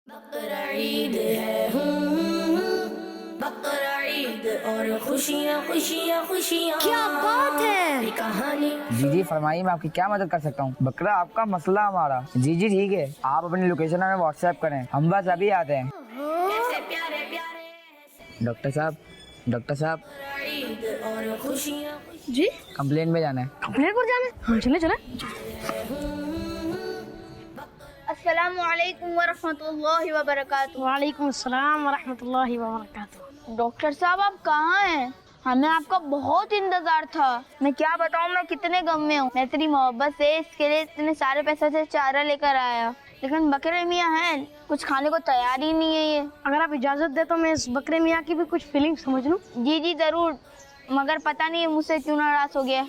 बकरा ईद है बकरा ईद और खुशियाँ खुशियाँ खुशियाँ। क्या बात है। ये कहानी जी फरमाइए, मैं आपकी क्या मदद कर सकता हूँ। बकरा आपका मसला हमारा। जी ठीक है, आप अपनी लोकेशन हमें व्हाट्सएप करें, हम बस अभी आते हैं। कैसे प्यारे प्यारे डॉक्टर साहब बकरा ईद और खुशियाँ। जी कंप्लेन में जाना है। कंप्लेंट पर जाना है? हाँ चले चले। अस्सलामुअलैकुम वरहमतुल्लाहि वबरकातुहू। वालेकुम अस्सलाम वरहमतुल्लाहि वबरकातुहू। डॉक्टर साहब आप कहाँ हैं? हमें आपका बहुत इंतजार था। मैं क्या बताऊँ, मैं कितने गम में हूँ। मैं तेरी मोहब्बत से इसके लिए इतने सारे पैसे से चारा लेकर आया, लेकिन बकरे मियाँ हैं कुछ खाने को तैयार ही नहीं है ये। अगर आप इजाजत दे तो मैं इस बकरे मियाँ की भी कुछ फीलिंग समझ लूँ। जी जरूर, मगर पता नहीं मुझसे क्यों नाराज हो गया।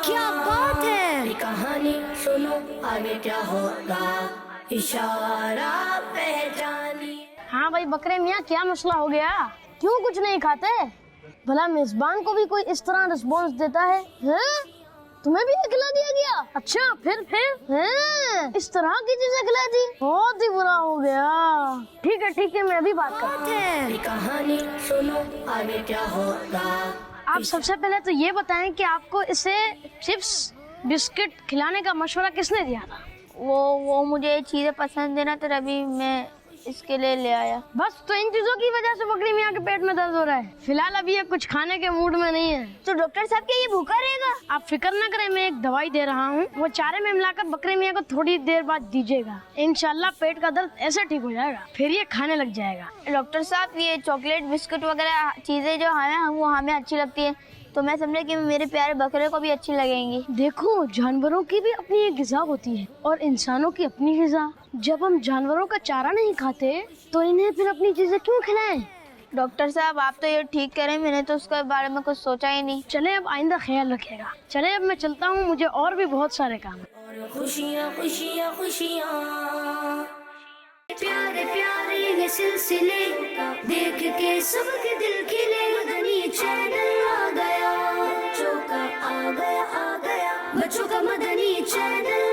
क्या बात है। ये कहानी सुनो आगे क्या होगा, इशारा पहचानिए। हाँ भाई बकरे मियाँ, क्या मसला हो गया? क्यों कुछ नहीं खाते? भला मेजबान को भी कोई इस तरह रिस्पॉन्स देता है? तुम्हें भी खिला दिया गया? अच्छा फिर इस तरह की चीजें खिला दी, बहुत ही बुरा हो गया। ठीक है मैं अभी बात करता हूँ। ये कहानी सुनो आगे क्या होगा। आप सबसे पहले तो ये बताएं कि आपको इसे चिप्स बिस्किट खिलाने का मशवरा किसने दिया था? वो मुझे चीजें पसंद है ना, तो अभी मैं इसके लिए ले आया। बस तो इन चीजों की वजह से बकरी मियाँ के पेट में दर्द हो रहा है। फिलहाल अभी ये कुछ खाने के मूड में नहीं है। तो डॉक्टर साहब क्या ये भूखा रहेगा? आप फिक्र न करें, मैं एक दवाई दे रहा हूँ, वो चारे में मिलाकर बकरे मियाँ को थोड़ी देर बाद दीजिएगा। इंशाल्लाह पेट का दर्द ऐसे ठीक हो जाएगा, फिर ये खाने लग जाएगा। डॉक्टर साहब ये चॉकलेट बिस्कुट वगैरह चीजें जो हमें वो हमें अच्छी लगती है, तो मैं समझा कि मेरे प्यारे बकरे को भी अच्छी लगेंगी। देखो, जानवरों की भी अपनी एक ग़िज़ा होती है और इंसानों की अपनी ग़िज़ा। जब हम जानवरों का चारा नहीं खाते तो इन्हें फिर अपनी चीजें क्यों खिलाएं? डॉक्टर साहब आप तो ये ठीक करें, मैंने तो उसके बारे में कुछ सोचा ही नहीं। चले अब आइंदा ख्याल रखिएगा। चले अब मैं चलता हूँ, मुझे और भी बहुत सारे काम हैं। और खुशियाँ खुशियाँ खुशियाँ। प्यारे प्यारे ये सिलसिले देख के सबके दिल खिले। मदनी चैनल आ गया, बच्चों का आ गया बच्चों का मदनी चैनल